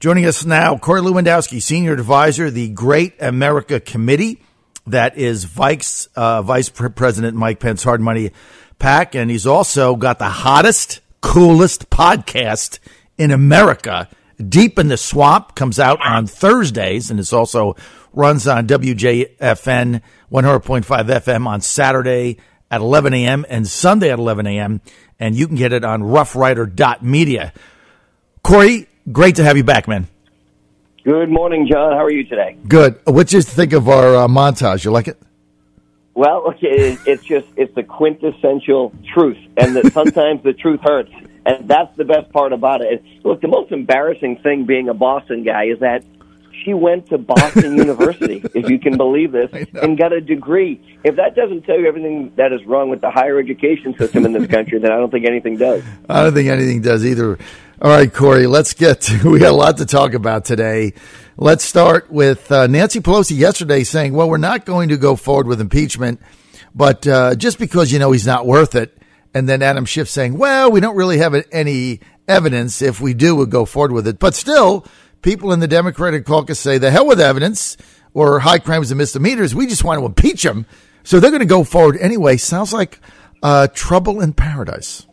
Joining us now, Corey Lewandowski, Senior Advisor, the Great America Committee. That is Vice President Mike Pence, Hard Money PAC. And he's also got the hottest, coolest podcast in America, Deep in the Swamp, comes out on Thursdays, and it also runs on WJFN 100.5 FM on Saturday at 11 a.m. and Sunday at 11 a.m., and you can get it on roughrider.media. Corey, great to have you back, man. Good morning, John. How are you today? Good. What did you think of our montage? You like it? Well, okay, it's the quintessential truth, and that sometimes the truth hurts, and that's the best part about it. Look, the most embarrassing thing being a Boston guy is that she went to Boston University, if you can believe this, and got a degree. If that doesn't tell you everything that is wrong with the higher education system in this country, then I don't think anything does. I don't think anything does either. All right, Corey, we got a lot to talk about today. Let's start with Nancy Pelosi yesterday saying, well, we're not going to go forward with impeachment, but just because, he's not worth it. And then Adam Schiff saying, well, we don't really have any evidence. If we do, we'll go forward with it. But still, people in the Democratic caucus say the hell with evidence or high crimes and misdemeanors. We just want to impeach them. So they're going to go forward anyway. Sounds like trouble in paradise.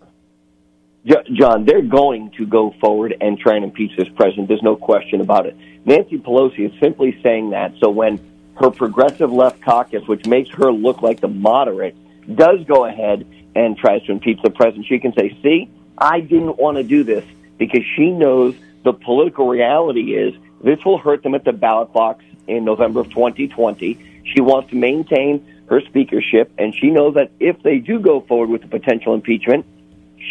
John, they're going to go forward and try and impeach this president. There's no question about it. Nancy Pelosi is simply saying that so when her progressive left caucus, which makes her look like the moderate, does go ahead and tries to impeach the president, she can say, see, I didn't want to do this, because she knows the political reality is this will hurt them at the ballot box in November of 2020. She wants to maintain her speakership, and she knows that if they do go forward with the potential impeachment,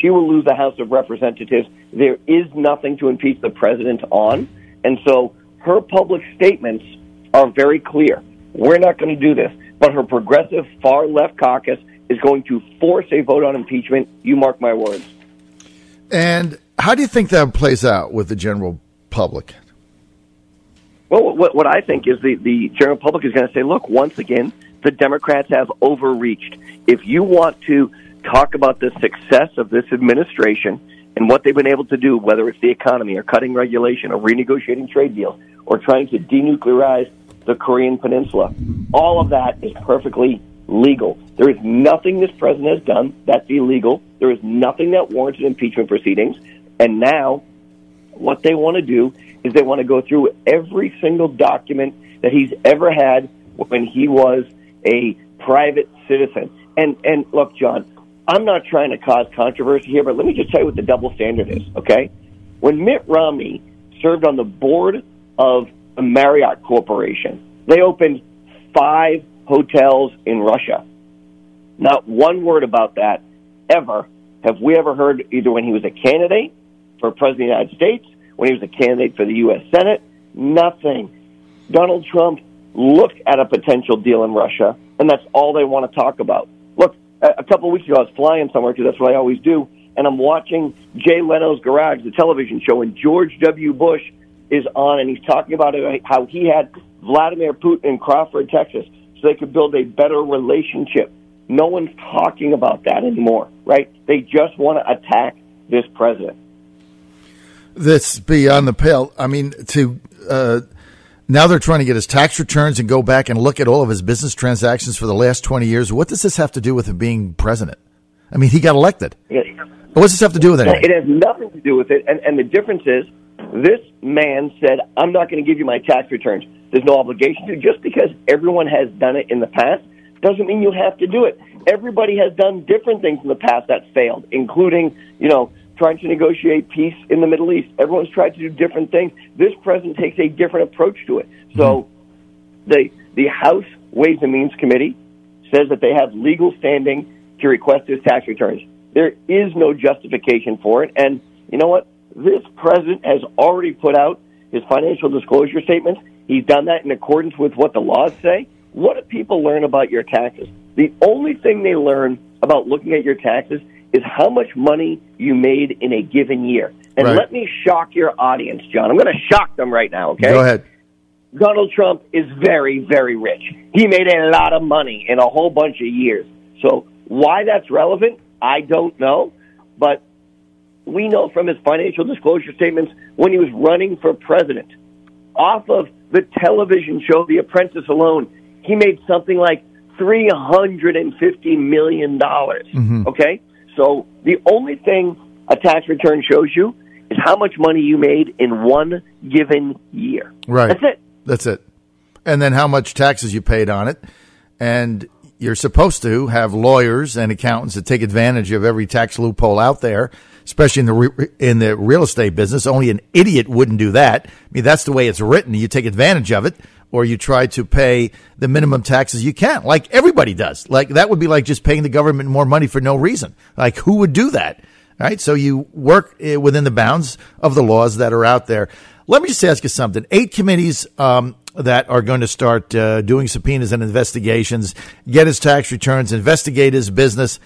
she will lose the House of Representatives. There is nothing to impeach the president on, and so her public statements are very clear. We're not going to do this, but her progressive far-left caucus is going to force a vote on impeachment. You mark my words. And how do you think that plays out with the general public? Well, what I think is the general public is going to say, look, once again, the Democrats have overreached. If you want to talk about the success of this administration and what they've been able to do, whether it's the economy or cutting regulation or renegotiating trade deals or trying to denuclearize the Korean Peninsula, all of that is perfectly legal. There is nothing this president has done that's illegal. There is nothing that warrants impeachment proceedings. And now what they want to do is they want to go through every single document that he's ever had when he was a private citizen. And look, John, I'm not trying to cause controversy here, but let me just tell you what the double standard is, okay? When Mitt Romney served on the board of the Marriott Corporation, they opened 5 hotels in Russia. Not one word about that ever have we ever heard, either when he was a candidate for President of the United States, when he was a candidate for the U.S. Senate, nothing. Donald Trump looked at a potential deal in Russia, and that's all they want to talk about. Look, a couple of weeks ago, I was flying somewhere, because that's what I always do, and I'm watching Jay Leno's Garage, the television show, and George W. Bush is on, and he's talking about how he had Vladimir Putin in Crawford, Texas, so they could build a better relationship. No one's talking about that anymore, right? They just want to attack this president. That's beyond the pale. I mean, now they're trying to get his tax returns and go back and look at all of his business transactions for the last 20 years. What does this have to do with him being president? I mean, he got elected. What does this have to do with it? It has nothing to do with it. And the difference is this man said, I'm not going to give you my tax returns. There's no obligation to. Just because everyone has done it in the past doesn't mean you have to do it. Everybody has done different things in the past that failed, including, trying to negotiate peace in the Middle East. Everyone's tried to do different things. This president takes a different approach to it. So the House Ways and Means Committee says that they have legal standing to request his tax returns. There is no justification for it. And you know what? This president has already put out his financial disclosure statements. He's done that in accordance with what the laws say. What do people learn about your taxes? The only thing they learn about looking at your taxes is how much money you made in a given year. And let me shock your audience, John. I'm going to shock them right now, okay? Go ahead. Donald Trump is very, very rich. He made a lot of money in a whole bunch of years. So why that's relevant, I don't know. But we know from his financial disclosure statements when he was running for president. Off of the television show The Apprentice alone, he made something like $350 million. Okay? So the only thing a tax return shows you is how much money you made in one given year. Right. That's it. That's it. And then how much taxes you paid on it. And you're supposed to have lawyers and accountants that take advantage of every tax loophole out there, especially in the real estate business. Only an idiot wouldn't do that. I mean, that's the way it's written. You take advantage of it, or you try to pay the minimum taxes you can, like everybody does. Like that would be like just paying the government more money for no reason. Like who would do that? All right. So you work within the bounds of the laws that are out there. Let me just ask you something. 8 committees that are going to start doing subpoenas and investigations, get his tax returns, investigate his business.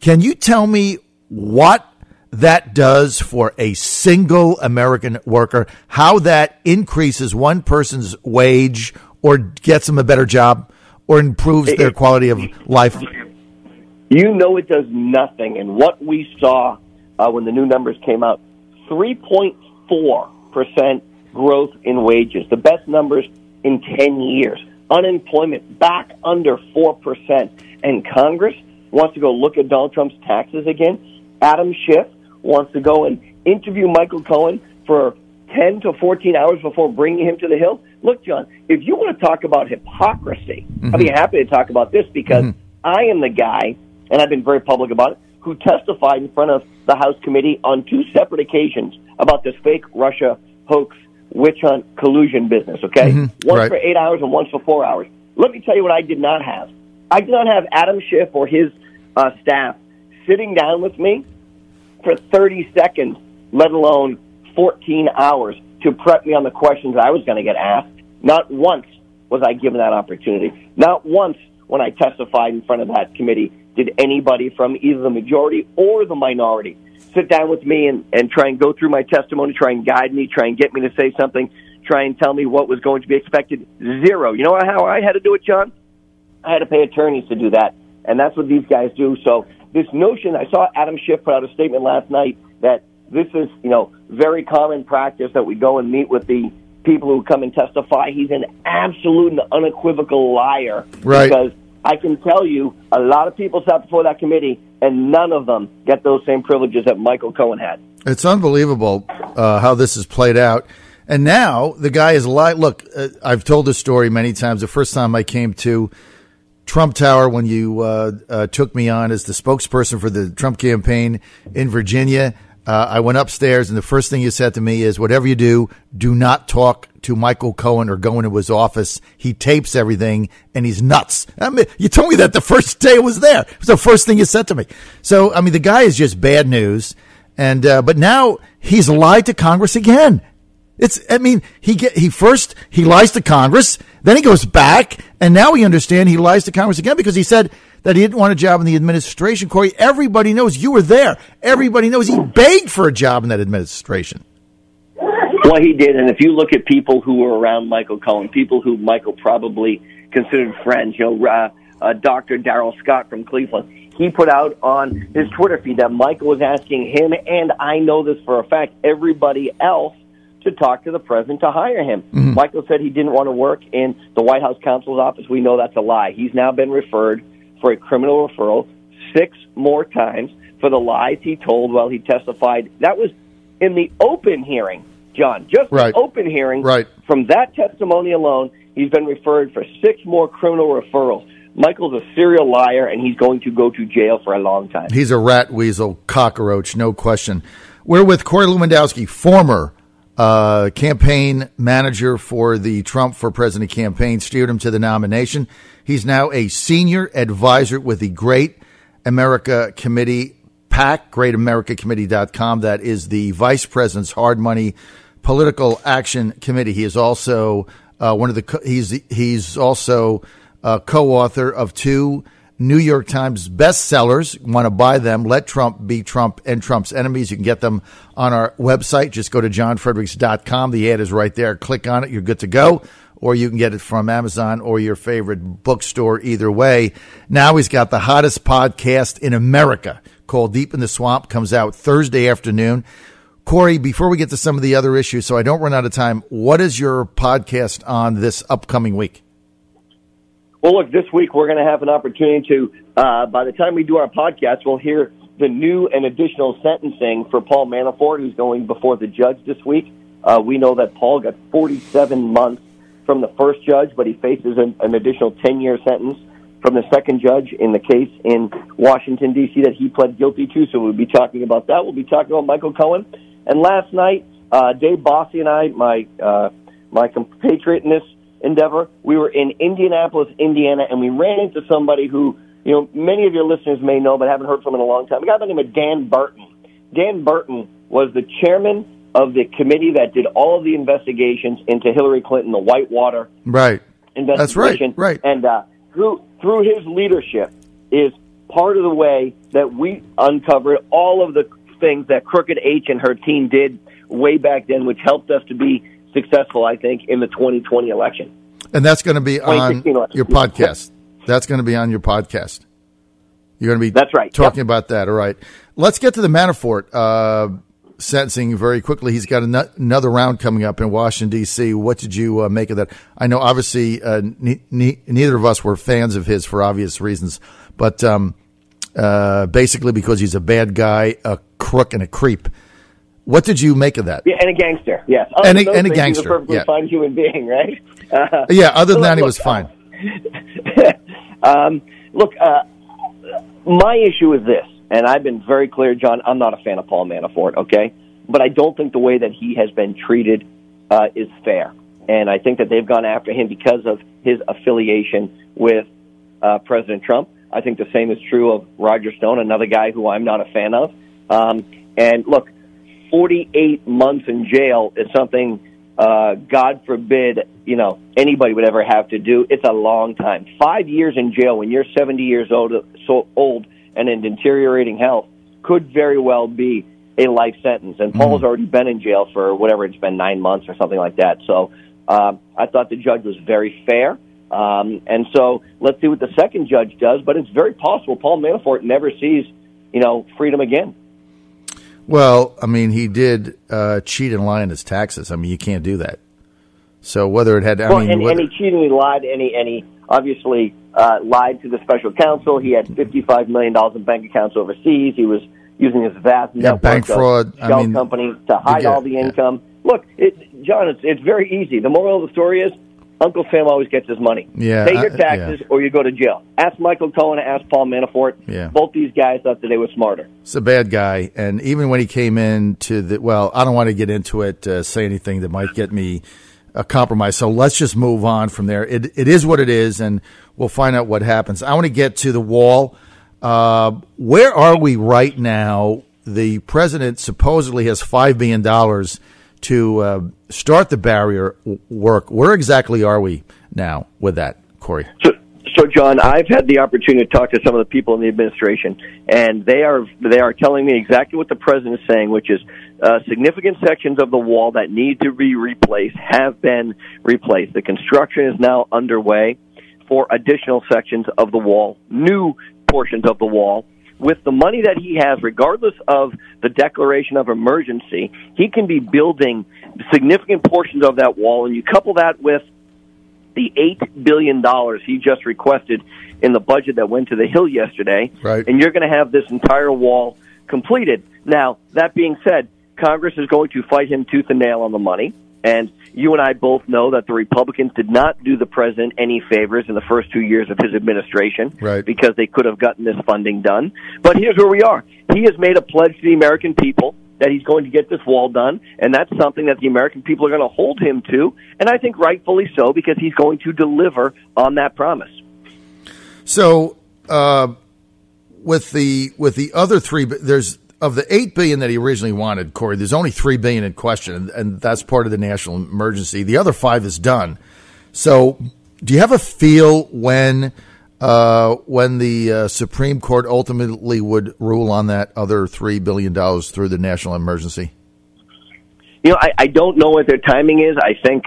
Can you tell me what that does for a single American worker, how that increases one person's wage or gets them a better job or improves their quality of life? You know it does nothing. And what we saw when the new numbers came out, 3.4% growth in wages, the best numbers in 10 years. Unemployment back under 4%. And Congress wants to go look at Donald Trump's taxes again. Adam Schiff wants to go and interview Michael Cohen for 10 to 14 hours before bringing him to the Hill. Look, John, if you want to talk about hypocrisy, I'd be happy to talk about this because I am the guy, and I've been very public about it, who testified in front of the House committee on 2 separate occasions about this fake Russia hoax witch hunt collusion business, okay? Once for 8 hours and once for 4 hours. Let me tell you what I did not have. I did not have Adam Schiff or his staff sitting down with me for 30 seconds, let alone 14 hours, to prep me on the questions I was going to get asked. Not once was I given that opportunity. Not once when I testified in front of that committee did anybody from either the majority or the minority sit down with me and try and go through my testimony, try and guide me, try and get me to say something, try and tell me what was going to be expected. Zero. You know how I had to do it, John? I had to pay attorneys to do that, and that's what these guys do. So this notion, I saw Adam Schiff put out a statement last night that this is, very common practice that we go and meet with the people who come and testify. He's an absolute and unequivocal liar. Right. Because I can tell you a lot of people sat before that committee, and none of them get those same privileges that Michael Cohen had. It's unbelievable how this has played out. And now the guy is alive. Look, I've told this story many times. The first time I came to Trump Tower when you took me on as the spokesperson for the Trump campaign in Virginia, I went upstairs, and the first thing you said to me is, whatever you do, do not talk to Michael Cohen or go into his office. He tapes everything, and he's nuts. I mean, you told me that the first day I was there. It was the first thing you said to me. So, I mean, the guy is just bad news. And but now he's lied to Congress again. He lies to Congress, then he goes back, and now we understand he lies to Congress again because he said that he didn't want a job in the administration. Corey, everybody knows. You were there. Everybody knows he begged for a job in that administration. Well, he did, and if you look at people who were around Michael Cohen, people who Michael probably considered friends, Dr. Darrell Scott from Cleveland, he put out on his Twitter feed that Michael was asking him, and I know this for a fact, everybody else to talk to the president to hire him. Michael said he didn't want to work in the White House counsel's office. We know that's a lie. He's now been referred for a criminal referral 6 more times for the lies he told while he testified. That was in the open hearing, John, just the open hearing. Right. From that testimony alone, he's been referred for 6 more criminal referrals. Michael's a serial liar, and he's going to go to jail for a long time. He's a rat weasel cockroach, no question. We're with Corey Lewandowski, former campaign manager for the Trump for President campaign, steered him to the nomination. He's now a senior advisor with the Great America Committee, PAC, greatamericacommittee.com. That is the vice president's hard money political action committee. He is also he's also co-author of 2 New York Times bestsellers. Want to buy them? Let Trump Be Trump and Trump's Enemies. You can get them on our website. Just go to johnfredericks.com. The ad is right there. Click on it. You're good to go. Or you can get it from Amazon or your favorite bookstore. Either way. Now he's got the hottest podcast in America called Deep in the Swamp. Comes out Thursday afternoon. Corey, before we get to some of the other issues, so I don't run out of time, what is your podcast on this upcoming week? Well, look, this week we're going to have an opportunity to, by the time we do our podcast, we'll hear the new and additional sentencing for Paul Manafort, who's going before the judge this week. We know that Paul got 47 months from the first judge, but he faces an additional 10-year sentence from the second judge in the case in Washington, D.C. that he pled guilty to. So we'll be talking about that. We'll be talking about Michael Cohen. And last night, Dave Bossie and I, my compatriot in this endeavor, we were in Indianapolis, Indiana, and we ran into somebody who, many of your listeners may know but haven't heard from in a long time. A guy by the name of Dan Burton. Dan Burton was the chairman of the committee that did all of the investigations into Hillary Clinton, the Whitewater investigation. That's right. And through his leadership is part of the way that we uncovered all of the things that Crooked H and her team did way back then, which helped us to be successful, I think, in the 2020 election. And that's going to be on your podcast. That's going to be on your podcast. You're going to be talking about that. All right. Let's get to the Manafort sentencing very quickly. He's got another round coming up in Washington, D.C. What did you make of that? I know, obviously, neither of us were fans of his for obvious reasons, but basically because he's a bad guy, a crook, and a creep. What did you make of that? Yeah, and a gangster, yes. And a gangster, he's a perfectly fine human being, right? Other than that, he was fine. Look, my issue is this, and I've been very clear, John, I'm not a fan of Paul Manafort, okay? But I don't think the way that he has been treated is fair. And I think that they've gone after him because of his affiliation with President Trump. I think the same is true of Roger Stone, another guy who I'm not a fan of. And look, 48 months in jail is something, God forbid, anybody would ever have to do. It's a long time. 5 years in jail when you're 70 years old and in deteriorating health could very well be a life sentence. And Paul's already been in jail for whatever it's been, 9 months or something like that. So I thought the judge was very fair. And so let's see what the second judge does. But it's very possible Paul Manafort never sees, freedom again. Well, I mean, he did cheat and lie on his taxes. I mean, you can't do that. So whether it had, and he cheatingly lied, and he obviously lied to the special counsel. He had $55 million in bank accounts overseas. He was using his vast network bank fraud, of shell companies to hide all the income. Look, John, it's very easy. The moral of the story is Uncle Sam always gets his money. Pay your taxes or you go to jail. Ask Michael Cohen, ask Paul Manafort. Both these guys thought that they were smarter. It's a bad guy. And even when he came into I don't want to get into it, say anything that might get me compromised. So let's just move on from there. It is what it is, and we'll find out what happens. I want to get to the wall. Where are we right now? The president supposedly has $5 billion to start the barrier work. Where exactly are we now with that, Corey? So, John, I've had the opportunity to talk to some of the people in the administration, and they are telling me exactly what the president is saying, which is significant sections of the wall that need to be replaced have been replaced. The construction is now underway for additional sections of the wall, new portions of the wall. With the money that he has, regardless of the declaration of emergency, he can be building significant portions of that wall, and you couple that with the $8 billion he just requested in the budget that went to the Hill yesterday, and you're going to have this entire wall completed. Now, that being said, Congress is going to fight him tooth and nail on the money, and you and I both know that the Republicans did not do the president any favors in the first 2 years of his administration because they could have gotten this funding done. But here's where we are. He has made a pledge to the American people that he's going to get this wall done, and that's something that the American people are going to hold him to, and I think rightfully so, because he's going to deliver on that promise. So with the other three, there's of the $8 billion that he originally wanted, Corey, there's only $3 billion in question, and that's part of the national emergency. The other $5 billion is done. So, do you have a feel when the Supreme Court ultimately would rule on that other $3 billion through the national emergency? I don't know what their timing is. I think,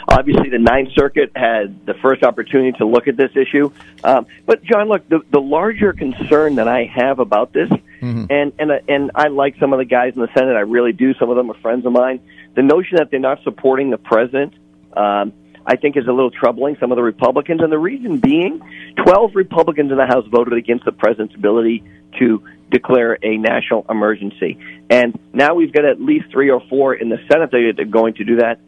obviously, the Ninth Circuit had the first opportunity to look at this issue. But, John, look, the larger concern that I have about this, and I like some of the guys in the Senate, I really do, some of them are friends of mine, the notion that they're not supporting the president, I think is a little troubling, some of the Republicans, and the reason being 12 Republicans in the House voted against the president's ability to declare a national emergency. And now we've got at least 3 or 4 in the Senate that are going to do that.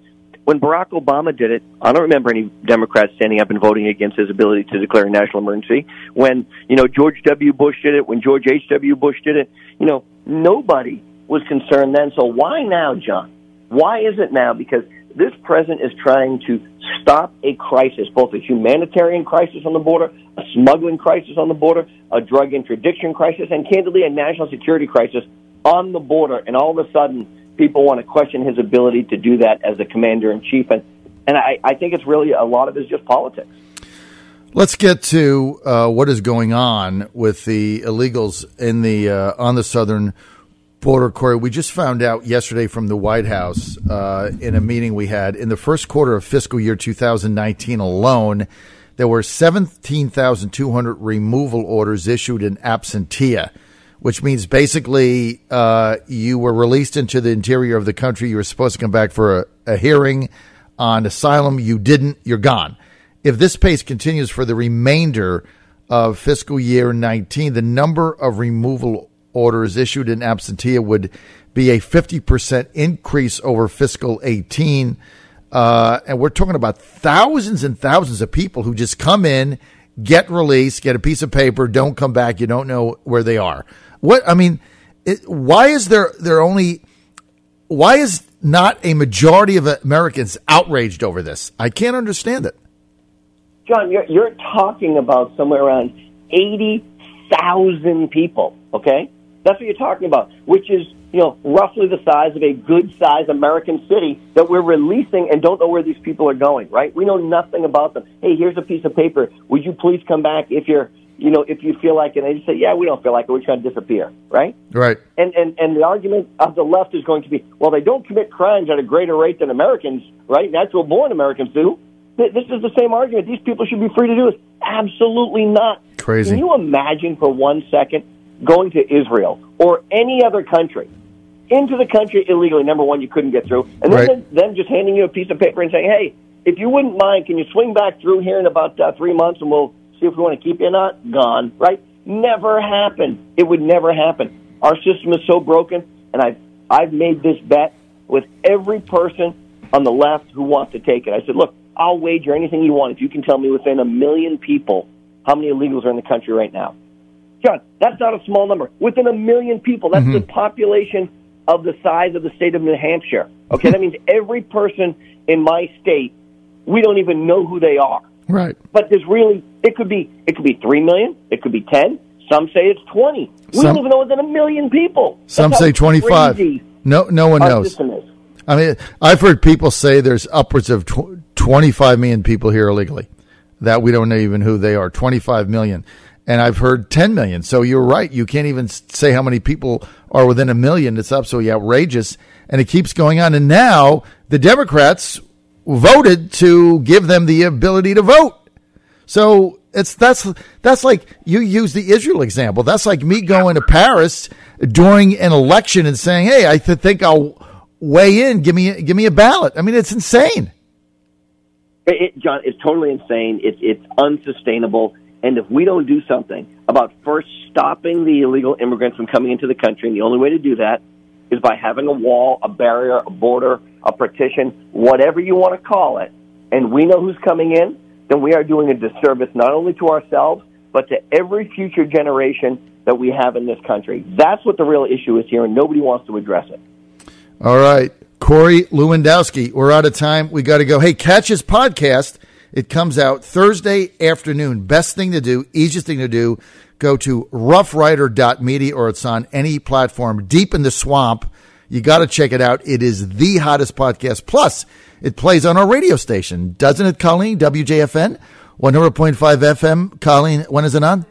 When Barack Obama did it, I don't remember any Democrats standing up and voting against his ability to declare a national emergency. When, George W. Bush did it, when George H.W. Bush did it, nobody was concerned then. So why now, John? Why is it now? Because this president is trying to stop a crisis, both a humanitarian crisis on the border, a smuggling crisis on the border, a drug interdiction crisis, and candidly a national security crisis on the border. And all of a sudden, people want to question his ability to do that as the commander-in-chief. And I think it's really a lot of it is just politics. Let's get to what is going on with the illegals in the on the southern border, Corey. We just found out yesterday from the White House in a meeting we had, in the first quarter of fiscal year 2019 alone, there were 17,200 removal orders issued in absentia, which means basically you were released into the interior of the country. You were supposed to come back for a hearing on asylum. You didn't. You're gone. If this pace continues for the remainder of fiscal year 19, the number of removal orders issued in absentia would be a 50% increase over fiscal 18. And we're talking about thousands and thousands of people who just come in, get released, get a piece of paper, don't come back. You don't know where they are. Why is why is not a majority of Americans outraged over this? I can't understand it. John, you're talking about somewhere around 80,000 people, okay? That's what you're talking about, which is, roughly the size of a good-sized American city that we're releasing and don't know where these people are going, right? We know nothing about them. Hey, here's a piece of paper. Would you please come back if if you feel like it? And they just say, yeah, we don't feel like it. We're trying to disappear, right? Right. And the argument of the left is going to be, well, they don't commit crimes at a greater rate than Americans, right? Natural-born Americans do. This is the same argument. These people should be free to do this. Absolutely not. Crazy. Can you imagine for 1 second going to Israel or any other country, into the country illegally? Number one, you couldn't get through. And then them just handing you a piece of paper and saying, hey, if you wouldn't mind, can you swing back through here in about 3 months and we'll see if we want to keep you or not? Gone, right? Never happen. It would never happen. Our system is so broken, and I've made this bet with every person on the left who wants to take it. I said, look, I'll wager anything you want if you can tell me within 1 million people how many illegals are in the country right now. John, that's not a small number. Within 1 million people, that's the population of the size of the state of New Hampshire. Okay, that means every person in my state, we don't even know who they are. Right. But there's really, it could be 3 million, it could be 10. Some say it's 20. We don't even know within 1 million people. Some say 25. No one knows. I mean, I've heard people say there's upwards of 25 million people here illegally that we don't know even who they are. 25 million. And I've heard 10 million. So you're right. You can't even say how many people are within 1 million. It's absolutely outrageous. And it keeps going on. And now the Democrats voted to give them the ability to vote. So that's like you use the Israel example. That's like me going to Paris during an election and saying, hey, I think I'll weigh in. Give me a ballot. I mean, it's insane. John, it's totally insane. It's unsustainable. And if we don't do something about first stopping the illegal immigrants from coming into the country, and the only way to do that is by having a wall, a barrier, a border, a partition, whatever you want to call it, and we know who's coming in, then we are doing a disservice not only to ourselves, but to every future generation that we have in this country. That's what the real issue is here, and nobody wants to address it. All right. Corey Lewandowski, we're out of time. We got to go. Hey, catch his podcast. It comes out Thursday afternoon. Best thing to do, easiest thing to do, go to roughrider.media, or it's on any platform. Deep in the Swamp. You got to check it out. It is the hottest podcast. Plus, it plays on our radio station. Doesn't it, Colleen? WJFN, 100.5 FM. Colleen, when is it on?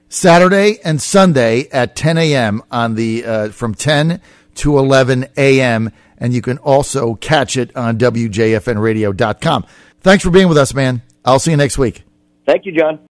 Saturday and Sunday at 10 a.m. on the from 10 to 11 a.m. and you can also catch it on WJFNradio.com. Thanks for being with us, man. I'll see you next week. Thank you, John.